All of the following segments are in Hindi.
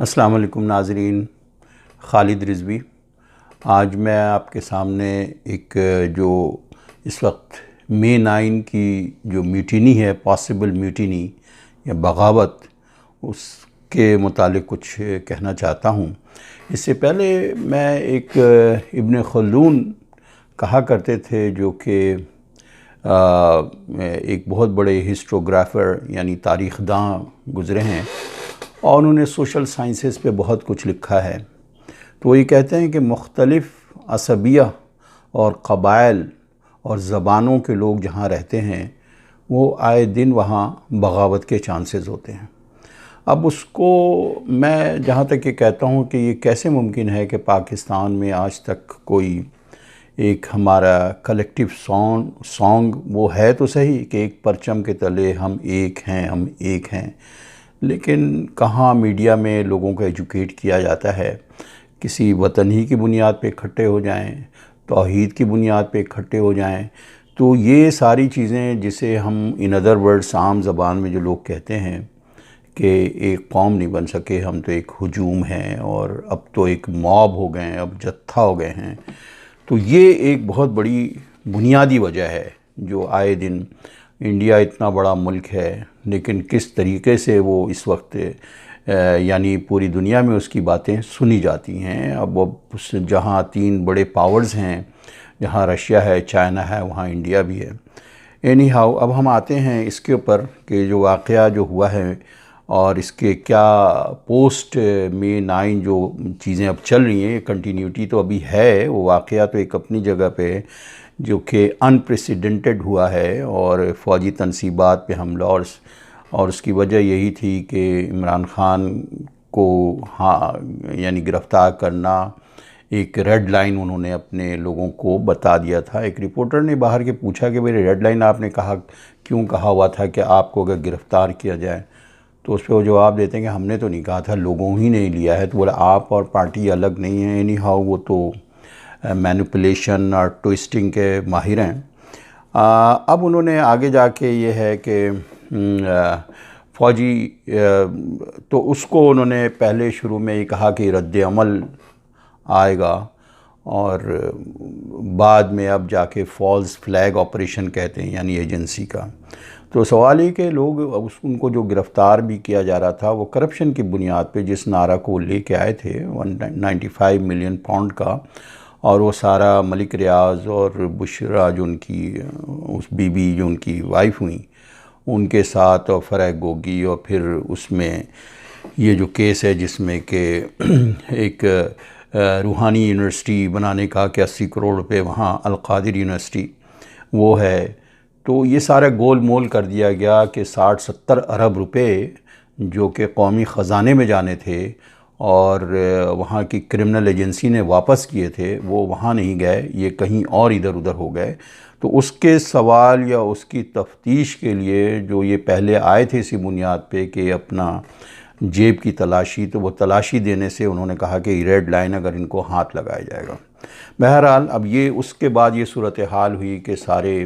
अस्सलाम वालेकुम नाज़रीन, खालिद रिज़वी। आज मैं आपके सामने एक जो इस वक्त मई 9 की जो म्यूटिनी है, पॉसिबल म्यूटिनी या बगावत, उसके मुतालिक कुछ कहना चाहता हूँ। इससे पहले मैं एक इब्न खल्दून कहा करते थे, जो कि एक बहुत बड़े हिस्टोग्राफ़र यानी तारीख़दां गुज़रे हैं, और उन्होंने सोशल साइंसेस पे बहुत कुछ लिखा है। तो ये कहते हैं कि मुख्तलिफ़ असबिया और क़बाइल और ज़बानों के लोग जहाँ रहते हैं, वो आए दिन वहाँ बगावत के चांसेस होते हैं। अब उसको मैं जहाँ तक ये कहता हूँ कि ये कैसे मुमकिन है कि पाकिस्तान में आज तक कोई एक हमारा कलेक्टिव सॉन्ग वो है तो सही कि एक परचम के तले हम एक हैं, हम एक हैं, लेकिन कहाँ मीडिया में लोगों को एजुकेट किया जाता है किसी वतन ही की बुनियाद पे इकट्ठे हो जाएं, तौहीद की बुनियाद पे इकट्ठे हो जाएं। तो ये सारी चीज़ें, जिसे हम इन अदर वर्ड्स आम ज़बान में जो लोग कहते हैं कि एक कौम नहीं बन सके, हम तो एक हुजूम हैं और अब तो एक मॉब हो गए हैं, अब जत्था हो गए हैं। तो ये एक बहुत बड़ी बुनियादी वजह है जो आए दिन इंडिया इतना बड़ा मुल्क है, लेकिन किस तरीके से वो इस वक्त यानी पूरी दुनिया में उसकी बातें सुनी जाती हैं। अब वो जहाँ तीन बड़े पावर्स हैं, जहाँ रशिया है, चाइना है, वहाँ इंडिया भी है। एनी हाउ, अब हम आते हैं इसके ऊपर कि जो वाक़या जो हुआ है और इसके क्या पोस्ट मई 9 जो चीज़ें अब चल रही हैं, कंटिन्यूटी तो अभी है। वो वाक़या तो एक अपनी जगह पे जो कि अनप्रेसिडेंटेड हुआ है, और फ़ौजी तनसीबात पे हमला, और उसकी वजह यही थी कि इमरान ख़ान को यानी गिरफ़्तार करना एक रेड लाइन उन्होंने अपने लोगों को बता दिया था। एक रिपोर्टर ने बाहर के पूछा कि मेरी रेड लाइन आपने क्यों कहा हुआ था कि आपको अगर गिरफ़्तार किया जाए? तो उस पर वो जवाब देते हैं कि हमने तो नहीं कहा था, लोगों ही ने लिया है। तो बोला आप और पार्टी अलग नहीं है। एनी हाउ, वो तो मैनिपुलेशन और ट्विस्टिंग के माहिर हैं। अब उन्होंने आगे जाके ये है कि फ़ौजी तो उसको उन्होंने पहले शुरू में ये कहा कि रद्द अमल आएगा, और बाद में अब जाके फॉल्स फ्लैग ऑपरेशन कहते हैं, यानी एजेंसी का। तो सवाल ये कि लोग उनको जो गिरफ़्तार भी किया जा रहा था, वो करप्शन की बुनियाद पे जिस नारा को लेके आए थे 195 मिलियन पाउंड का, और वो सारा मलिक रियाज और बुशरा जो उनकी उस बीबी जो उनकी वाइफ हुई उनके साथ, और फ़रह गोगी, और फिर उसमें ये जो केस है जिसमें कि एक रूहानी यूनिवर्सिटी बनाने का कि 80 करोड़ रुपए वहाँ अल-कादिर यूनिवर्सिटी वो है। तो ये सारा गोल मोल कर दिया गया कि 60-70 अरब रुपए जो कि कौमी ख़जाने में जाने थे और वहाँ की क्रिमिनल एजेंसी ने वापस किए थे, वो वहाँ नहीं गए, ये कहीं और इधर उधर हो गए। तो उसके सवाल या उसकी तफ्तीश के लिए जो ये पहले आए थे इसी बुनियाद पे कि अपना जेब की तलाशी, तो वो तलाशी देने से उन्होंने कहा कि रेड लाइन अगर इनको हाथ लगाया जाएगा। बहरहाल, अब ये उसके बाद ये सूरत हाल हुई कि सारे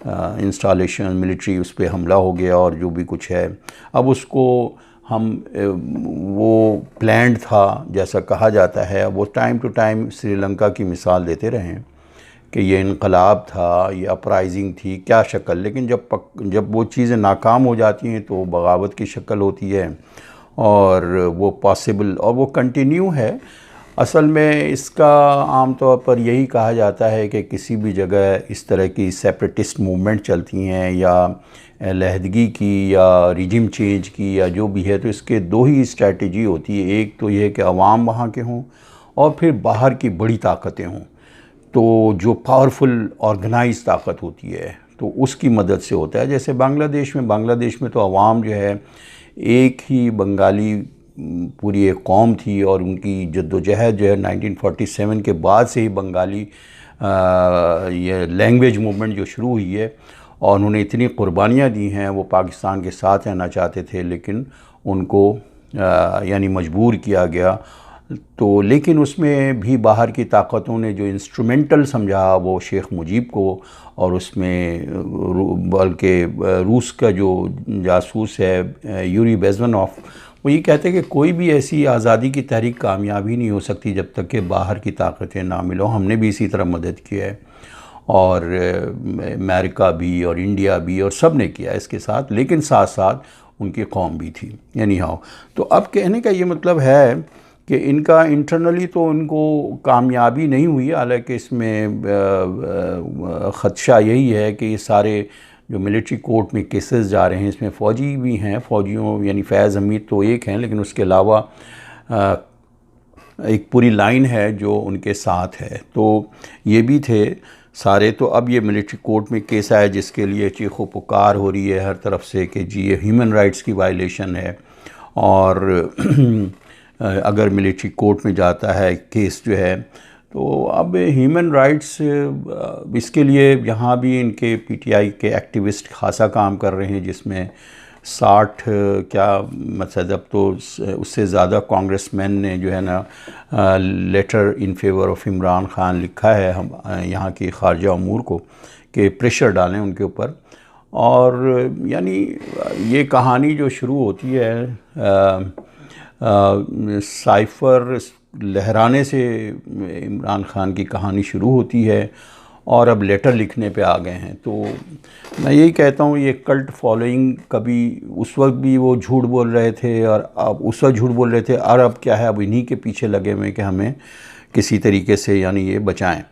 इंस्टॉलेशन मिलिट्री उस पर हमला हो गया, और जो भी कुछ है अब उसको हम वो प्लान्ड था जैसा कहा जाता है। वो टाइम टू टाइम श्रीलंका की मिसाल देते रहें कि ये इनकलाब था, ये अपराइजिंग थी, क्या शक्ल, लेकिन जब वो चीज़ें नाकाम हो जाती हैं तो बगावत की शक्ल होती है, और वो पॉसिबल और वो कंटिन्यू है। असल में इसका आम तौर पर यही कहा जाता है कि किसी भी जगह इस तरह की सेपरेटिस्ट मूवमेंट चलती हैं, या अलहदगी की, या रिजिम चेंज की, या जो भी है, तो इसके दो ही स्ट्रैटेजी होती है। एक तो ये कि अवाम वहाँ के हों, और फिर बाहर की बड़ी ताकतें हों। तो जो पावरफुल ऑर्गेनाइज ताकत होती है तो उसकी मदद से होता है। जैसे बांग्लादेश में तो अवाम जो है, एक ही बंगाली पूरी एक कौम थी, और उनकी जद्दोजहद जो है 1947 के बाद से ही बंगाली ये लैंग्वेज मूवमेंट जो शुरू हुई है, और उन्होंने इतनी कुर्बानियाँ दी हैं। वो पाकिस्तान के साथ रहना चाहते थे, लेकिन उनको यानी मजबूर किया गया। तो लेकिन उसमें भी बाहर की ताकतों ने जो इंस्ट्रूमेंटल समझा वो शेख मुजीब को, और उसमें बल्कि रूस का जो जासूस है यूरी बेज़मेनॉफ, वो ये कहते हैं कि कोई भी ऐसी आज़ादी की तहरीक कामयाब ही नहीं हो सकती जब तक कि बाहर की ताकतें ना मिलो। हमने भी इसी तरह मदद की है, और अमेरिका भी और इंडिया भी और सब ने किया इसके साथ, लेकिन साथ साथ उनकी कौम भी थी। यानी हाँ, तो अब कहने का ये मतलब है कि इनका इंटरनली तो उनको कामयाबी नहीं हुई, हालांकि इसमें ख़दशा यही है कि ये सारे जो मिलिट्री कोर्ट में केसेस जा रहे हैं इसमें फ़ौजी भी हैं, फ़ौजियों यानी फैज़ हमीद तो एक हैं, लेकिन उसके अलावा एक पूरी लाइन है जो उनके साथ है, तो ये भी थे सारे। तो अब ये मिलिट्री कोर्ट में केस आया जिसके लिए चीखो पुकार हो रही है हर तरफ से कि जी ये ह्यूमन राइट्स की वायलेशन है, और अगर मिलिट्री कोर्ट में जाता है केस जो है, तो अब ह्यूमन राइट्स इसके लिए यहाँ भी इनके पीटीआई के एक्टिविस्ट खासा काम कर रहे हैं, जिसमें 60 क्या मतलब अब तो उससे ज़्यादा कांग्रेसमैन ने जो है ना letter in favour of Imran Khan लिखा है हम यहाँ की खारजा अमूर को कि प्रेशर डालें उनके ऊपर। और यानी ये कहानी जो शुरू होती है साइफ़र लहराने से इमरान खान की कहानी शुरू होती है, और अब लेटर लिखने पे आ गए हैं। तो मैं यही कहता हूँ ये कल्ट फॉलोइंग, कभी उस वक्त भी वो झूठ बोल रहे थे और अब उस वक्त झूठ बोल रहे थे, और अब क्या है, अब इन्हीं के पीछे लगे हुए कि हमें किसी तरीके से यानी ये बचाएं,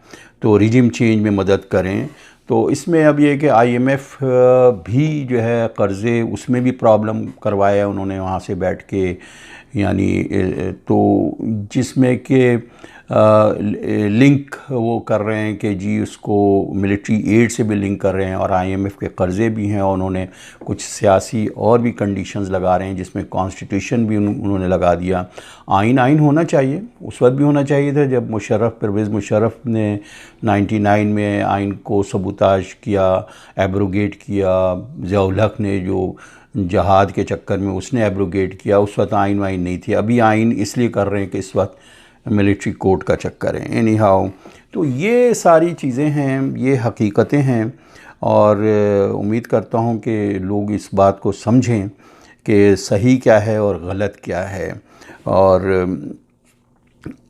तो रिजिम चेंज में मदद करें। तो इसमें अब ये कि IMF भी जो है कर्ज़े उसमें भी प्रॉब्लम करवाया उन्होंने वहाँ से बैठ के, यानी तो जिसमें कि लिंक वो कर रहे हैं कि जी उसको मिलिट्री एड से भी लिंक कर रहे हैं, और IMF के कर्ज़े भी हैं, और उन्होंने कुछ सियासी और भी कंडीशंस लगा रहे हैं जिसमें कॉन्स्टिट्यूशन भी उन्होंने लगा दिया। आइन होना चाहिए, उस वक्त भी होना चाहिए था जब परवेज़ मुशर्रफ ने 99 में आइन को सबूताज किया, एब्रोगेट किया। ज़िया-उल हक ने जो जहाद के चक्कर में उसने एब्रोगेट किया, उस वक्त आइन वाइन नहीं थी। अभी आइन इसलिए कर रहे हैं कि इस वक्त मिलिट्री कोर्ट का चक्कर है। एनी हाउ, तो ये सारी चीज़ें हैं, ये हकीकतें हैं, और उम्मीद करता हूँ कि लोग इस बात को समझें कि सही क्या है और गलत क्या है। और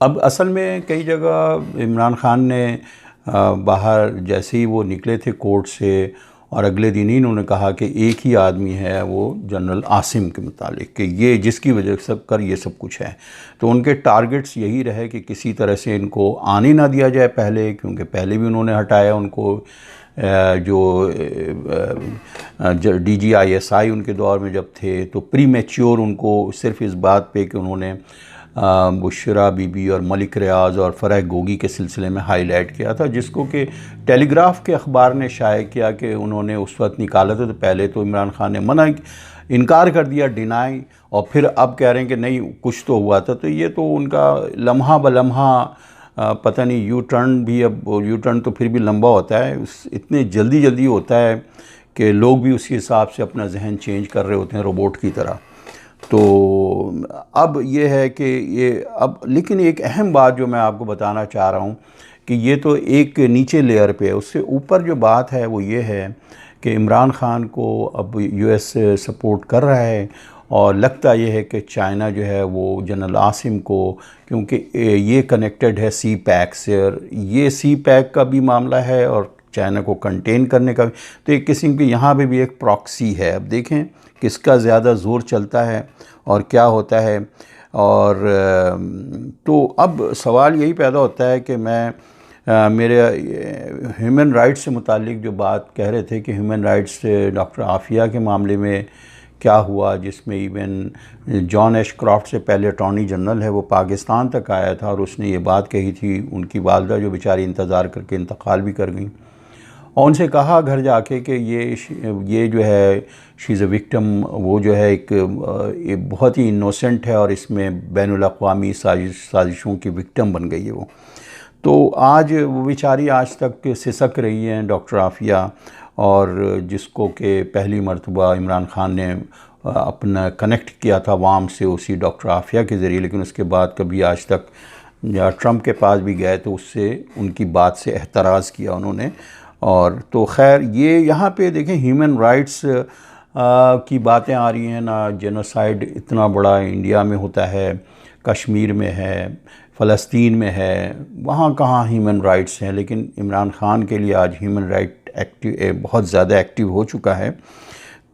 अब असल में कई जगह इमरान खान ने बाहर जैसे ही वो निकले थे कोर्ट से, और अगले दिन ही इन्होंने कहा कि एक ही आदमी है वो जनरल आसिम के मुतालिक, कि ये जिसकी वजह से कर ये सब कुछ है। तो उनके टारगेट्स यही रहे कि किसी तरह से इनको आने ना दिया जाए पहले, क्योंकि पहले भी उन्होंने हटाया उनको, जो DGISI उनके दौर में जब थे, तो प्री मैच्योर उनको सिर्फ इस बात पे कि उन्होंने बुशरा बीबी और मलिक रियाज और फ़रह गोगी के सिलसिले में हाईलाइट किया था, जिसको कि टेलीग्राफ के अखबार ने शाये किया कि उन्होंने उस वक्त निकाला था। तो पहले तो इमरान खान ने इनकार कर दिया, डिनाई, और फिर अब कह रहे हैं कि नहीं कुछ तो हुआ था। तो ये तो उनका लम्हा ब लम्हा पता नहीं यू टर्न भी, अब यू टर्न तो फिर भी लंबा होता है, इतने जल्दी होता है कि लोग भी उसी हिसाब से अपना जहन चेंज कर रहे होते हैं रोबोट की तरह। तो अब ये है कि ये अब, लेकिन एक अहम बात जो मैं आपको बताना चाह रहा हूँ कि ये तो एक नीचे लेयर पे है, उससे ऊपर जो बात है वो ये है कि इमरान खान को अब US सपोर्ट कर रहा है, और लगता ये है कि चाइना जो है वो जनरल आसिम को, क्योंकि ये कनेक्टेड है CPAC से, और ये CPAC का भी मामला है और चाइना को कंटेन करने का भी, तो एक किस्म की यहाँ पे भी एक प्रॉक्सी है। अब देखें किसका ज़्यादा ज़ोर चलता है और क्या होता है। और तो अब सवाल यही पैदा होता है कि मैं मेरे ह्यूमन राइट्स से मुतालिक जो बात कह रहे थे कि ह्यूमन राइट्स डॉक्टर आफिया के मामले में क्या हुआ, जिसमें इवन जॉन एशक्रॉफ्ट से पहले अटॉर्नी जनरल है वो पाकिस्तान तक आया था, और उसने ये बात कही थी, उनकी वालदा जो बेचारी इंतज़ार करके इंतकाल भी कर गई, और उनसे कहा घर जाके कि ये जो है शी इज़ अ विक्टिम, वो जो है एक बहुत ही इनोसेंट है और इसमें बैनुल अक़वामी साजिशों की विक्टिम बन गई है वो। तो आज वो बेचारी आज तक सिसक रही हैं डॉक्टर आफिया, और जिसको कि पहली मरतबा इमरान खान ने अपना कनेक्ट किया था वाम से उसी डॉक्टर आफिया के ज़रिए, लेकिन उसके बाद कभी आज तक या ट्रंप के पास भी गए तो उससे उनकी बात से एहतराज़ किया उन्होंने। और तो खैर ये यहाँ पे देखें ह्यूमन राइट्स की बातें आ रही हैं, ना जेनोसाइड इतना बड़ा इंडिया में होता है, कश्मीर में है, फ़लस्तीन में है, वहाँ कहाँ ह्यूमन राइट्स हैं। लेकिन इमरान ख़ान के लिए आज ह्यूमन राइट एक्टिव बहुत ज़्यादा एक्टिव हो चुका है।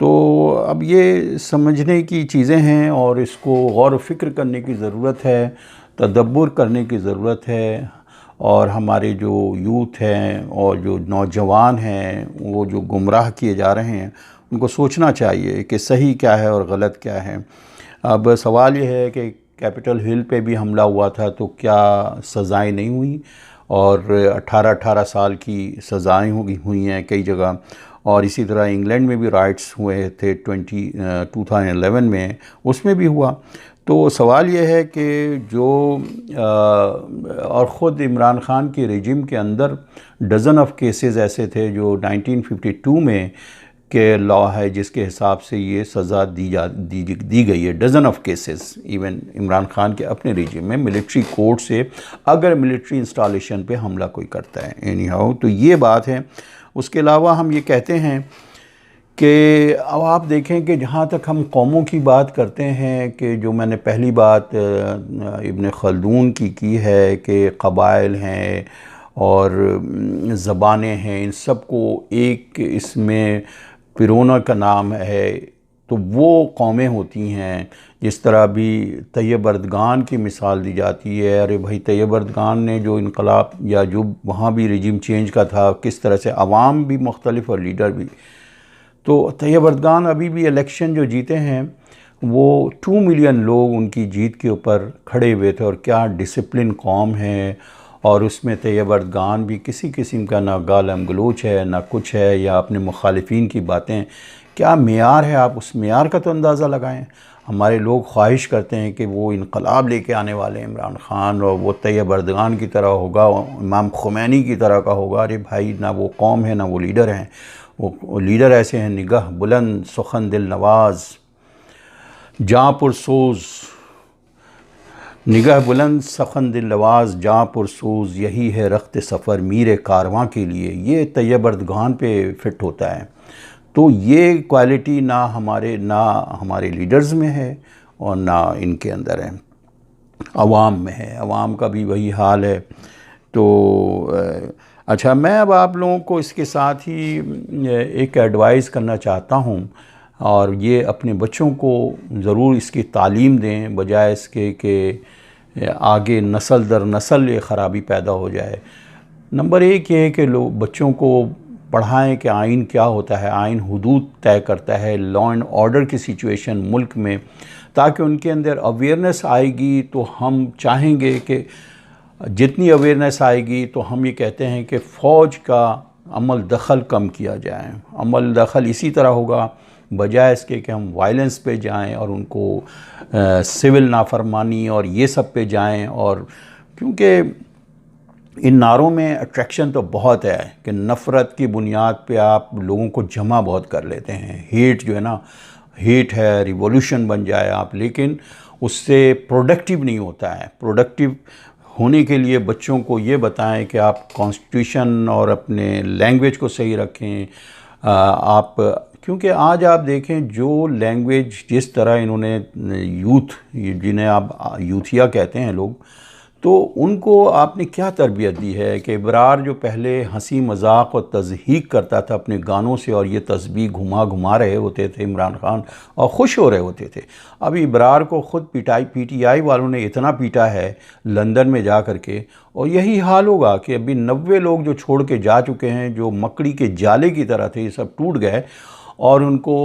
तो अब ये समझने की चीज़ें हैं और इसको गौर व फिक्र करने की ज़रूरत है, तदब्बुर करने की ज़रूरत है। और हमारे जो यूथ हैं और जो नौजवान हैं वो जो गुमराह किए जा रहे हैं, उनको सोचना चाहिए कि सही क्या है और गलत क्या है। अब सवाल ये है कि कैपिटल हिल पे भी हमला हुआ था तो क्या सज़ाएं नहीं हुई, और 18-18 साल की सज़ाएं हुई हैं कई जगह। और इसी तरह इंग्लैंड में भी राइट्स हुए थे 2011 में, उसमें भी हुआ। तो सवाल ये है कि जो और ख़ुद इमरान ख़ान के रेजिम के अंदर डज़न ऑफ केसेस ऐसे थे जो 1952 में के लॉ है जिसके हिसाब से ये सज़ा दी गई है। Dozen of cases even Imran Khan के अपने रेजिम में मिलिट्री कोर्ट से अगर मिलिट्री इंस्टॉलेशन पे हमला कोई करता है एनी हाउ, तो ये बात है। उसके अलावा हम ये कहते हैं कि अब आप देखें कि जहाँ तक हम कौमों की बात करते हैं, कि जो मैंने पहली बात इब्न खल्दून की है कि क़बाइल हैं और ज़बानें हैं, इन सब को एक इसमें पिरोना का नाम है, तो वो कौमें होती हैं। जिस तरह अभी तैयब अर्दगान की मिसाल दी जाती है, अरे भाई तैयब अर्दगान ने जो इनकलाब या जो वहाँ भी रिजीम चेंज का था, किस तरह से अवाम भी मुख्तलिफ और लीडर भी। तो तैयब अर्दगान अभी भी इलेक्शन जो जीते हैं वो 2 मिलियन लोग उनकी जीत के ऊपर खड़े हुए थे, और क्या डिसिप्लिन कौम है। और उसमें तैयब अर्दगान भी किसी किस्म का ना गालम गलोच है ना कुछ है, या अपने मुखालिफिन की बातें, क्या मेयार है, आप उस मेयार का तो अंदाज़ा लगाएं। हमारे लोग ख्वाहिश करते हैं कि वो इनकलाब लेके आने वाले इमरान ख़ान, और वो तैयब अर्दगान की तरह होगा, इमाम खुमैनी की तरह का होगा। अरे भाई, ना वो कौम है ना वो लीडर हैं। वो लीडर ऐसे हैं, निगाह बुलंद सुखन दिल नवाज, जाँ पुरसोज़, निगाह बुलंद सखन दिल नवाज, जाँ पुरसोज़, यही है रख्त सफ़र मीर कारवां के लिए। ये तैयब अर्दगान पे फिट होता है। तो ये क्वालिटी ना हमारे लीडर्स में है और ना इनके अंदर है, अवाम में है। अवाम का भी वही हाल है। तो अच्छा, मैं अब आप लोगों को इसके साथ ही एक एडवाइस करना चाहता हूँ, और ये अपने बच्चों को ज़रूर इसकी तालीम दें, बजाय इसके कि आगे नस्ल दर नस्ल ये ख़राबी पैदा हो जाए। नंबर एक ये है कि लोग बच्चों को पढ़ाएं कि आइन क्या होता है, आइन हुदूद तय करता है, लॉ एंड ऑर्डर की सिचुएशन मुल्क में, ताकि उनके अंदर अवेयरनेस आएगी। तो हम चाहेंगे कि जितनी अवेयरनेस आएगी, तो हम ये कहते हैं कि फ़ौज का अमल दखल कम किया जाए। अमल दखल इसी तरह होगा, बजाय इसके कि हम वायलेंस पे जाएं और उनको सिविल नाफरमानी और ये सब पे जाएं। और क्योंकि इन नारों में अट्रैक्शन तो बहुत है कि नफ़रत की बुनियाद पे आप लोगों को जमा बहुत कर लेते हैं। हेट जो है ना, हेट है, रिवॉल्यूशन बन जाए आप, लेकिन उससे प्रोडक्टिव नहीं होता है। प्रोडक्टिव होने के लिए बच्चों को ये बताएं कि आप कॉन्स्टिट्यूशन और अपने लैंग्वेज को सही रखें। आप, क्योंकि आज आप देखें जो लैंग्वेज जिस तरह इन्होंने यूथ, जिन्हें आप यूथिया कहते हैं लोग, तो उनको आपने क्या तरबियत दी है कि इब्रार जो पहले हंसी मजाक और तज़हीक करता था अपने गानों से, और ये तस्बीह घुमा रहे होते थे इमरान ख़ान और ख़ुश हो रहे होते थे। अभी इब्रार को ख़ुद PTI वालों ने इतना पीटा है लंदन में जा कर के, और यही हाल होगा कि अभी 90 लोग जो छोड़ के जा चुके हैं, जो मकड़ी के जाले की तरह थे, ये सब टूट गए, और उनको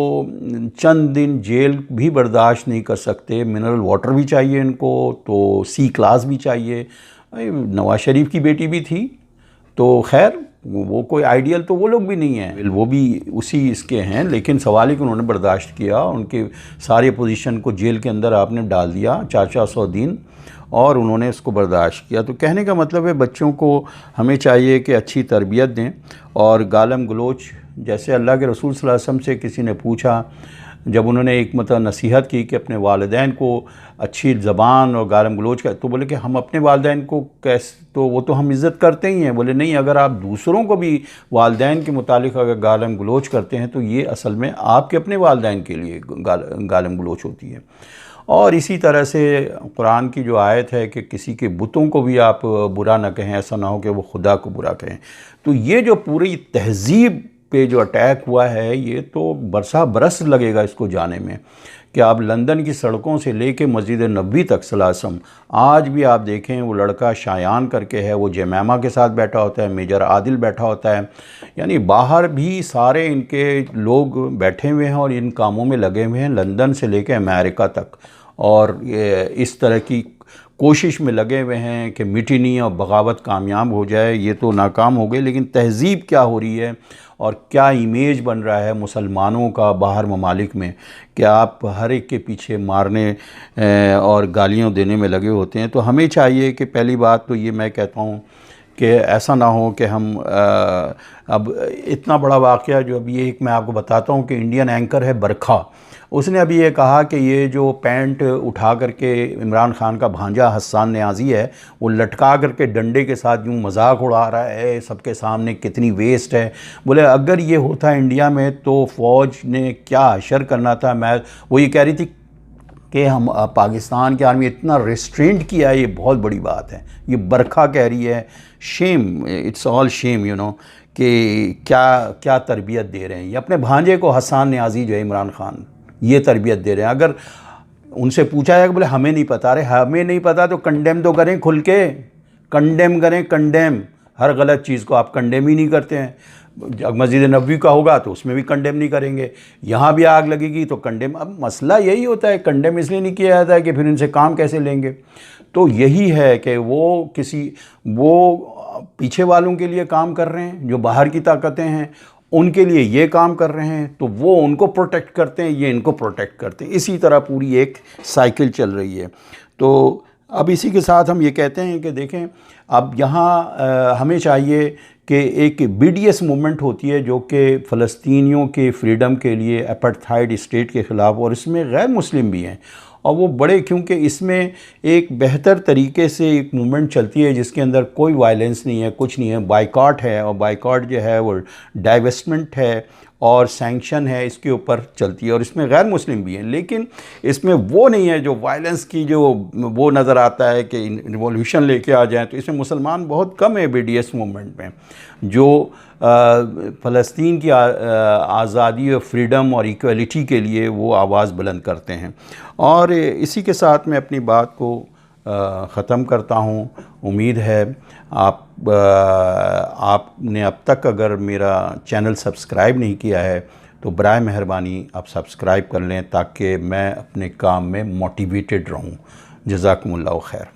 चंद दिन जेल भी बर्दाश्त नहीं कर सकते। मिनरल वाटर भी चाहिए इनको, तो C क्लास भी चाहिए। नवाज शरीफ की बेटी भी थी, तो खैर वो कोई आइडियल तो वो लोग भी नहीं हैं, वो भी उसी इसके हैं। लेकिन सवाल है कि उन्होंने बर्दाश्त किया, उनके सारे पोजीशन को जेल के अंदर आपने डाल दिया 400 दिन, और उन्होंने इसको बर्दाश्त किया। तो कहने का मतलब है बच्चों को हमें चाहिए कि अच्छी तरबियत दें, और गालम गलोच, जैसे अल्लाह के रसूल सल्लल्लाहु अलैहि वसल्लम से किसी ने पूछा जब उन्होंने एक मतलब नसीहत की कि अपने वालिदैन को अच्छी ज़बान और गालम गलोच का, तो बोले कि हम अपने वालिदैन को कैसे, तो वो तो हम इज़्ज़त करते ही हैं। बोले नहीं, अगर आप दूसरों को भी वालिदैन के मुतालिक अगर गालम गलोच करते हैं तो ये असल में आपके अपने वालिदैन के लिए गालम गलोच होती है। और इसी तरह से कुरान की जो आयत है कि किसी के बुतों को भी आप बुरा ना कहें, ऐसा ना हो कि वो खुदा को बुरा कहें। तो ये जो पूरी तहज़ीब पे जो अटैक हुआ है, ये तो बरसा बरस लगेगा इसको जाने में, कि आप लंदन की सड़कों से लेके मस्जिद नबी तक सलासम, आज भी आप देखें वो लड़का शायान करके है, वो जमैमा के साथ बैठा होता है, मेजर आदिल बैठा होता है, यानी बाहर भी सारे इनके लोग बैठे हुए हैं और इन कामों में लगे हुए हैं, लंदन से लेके अमेरिका तक। और इस तरह की कोशिश में लगे हुए हैं कि मिटनी और बगावत कामयाब हो जाए। ये तो नाकाम हो गई, लेकिन तहज़ीब क्या हो रही है और क्या इमेज बन रहा है मुसलमानों का बाहर ममालिक में, कि आप हर एक के पीछे मारने और गालियाँ देने में लगे होते हैं। तो हमें चाहिए कि पहली बात तो ये मैं कहता हूँ कि ऐसा ना हो कि हम अब इतना बड़ा वाक़या जो अभी एक मैं आपको बताता हूँ कि इंडियन एंकर है बरखा, उसने अभी ये कहा कि ये जो पैंट उठा करके इमरान खान का भांजा हसन न्याजी है वो लटका करके डंडे के साथ यूँ मजाक उड़ा रहा है सबके सामने, कितनी वेस्ट है। बोले अगर ये होता इंडिया में तो फ़ौज ने क्या हशर करना था। मैं वो ये कह रही थी कि हम पाकिस्तान की आर्मी इतना रेस्ट्रेंट किया है, ये बहुत बड़ी बात है। ये बरखा कह रही है, shame, it's all shame, you know, कि क्या क्या तरबियत दे रहे हैं ये अपने भांजे को, हसन न्याजी जो है इमरान खान, ये तरबियत दे रहे हैं। अगर उनसे पूछा जाए कि बोले हमें नहीं पता, अरे हमें नहीं पता तो कंडेम तो करें, खुल के कंडेम करें, कंडेम। हर गलत चीज़ को आप कंडेम ही नहीं करते हैं। मस्जिद नबवी का होगा तो उसमें भी कंडेम नहीं करेंगे, यहाँ भी आग लगेगी तो कंडेम। अब मसला यही होता है, कंडेम इसलिए नहीं किया जाता है कि फिर इनसे काम कैसे लेंगे। तो यही है कि वो पीछे वालों के लिए काम कर रहे हैं, जो बाहर की ताकतें हैं उनके लिए ये काम कर रहे हैं, तो वो उनको प्रोटेक्ट करते हैं, ये इनको प्रोटेक्ट करते हैं। इसी तरह पूरी एक साइकिल चल रही है। तो अब इसी के साथ हम ये कहते हैं कि देखें, अब यहाँ हमें चाहिए कि एक BDS मूवमेंट होती है जो कि फ़लस्तीनियों के फ्रीडम के लिए, अपार्थाइड स्टेट के ख़िलाफ़, और इसमें गैर मुस्लिम भी हैं, और वो बड़े, क्योंकि इसमें एक बेहतर तरीके से एक मूवमेंट चलती है जिसके अंदर कोई वायलेंस नहीं है, कुछ नहीं है, बाइकॉट है, और बाइकॉट जो है वो डाइवेस्टमेंट है और सैंक्शन है, इसके ऊपर चलती है। और इसमें गैर मुस्लिम भी हैं, लेकिन इसमें वो नहीं है जो वायलेंस की जो वो नज़र आता है कि रिवॉल्यूशन लेके आ जाए। तो इसमें मुसलमान बहुत कम है BDS मूवमेंट में, जो फ़लस्तीन की आज़ादी और फ्रीडम और इक्वलिटी के लिए वो आवाज़ बुलंद करते हैं। और इसी के साथ मैं अपनी बात को ख़त्म करता हूँ। उम्मीद है आपने अब तक अगर मेरा चैनल सब्सक्राइब नहीं किया है तो बराए मेहरबानी आप सब्सक्राइब कर लें, ताकि मैं अपने काम में मोटिवेटेड रहूँ। जज़ाकुमुल्लाह खैर।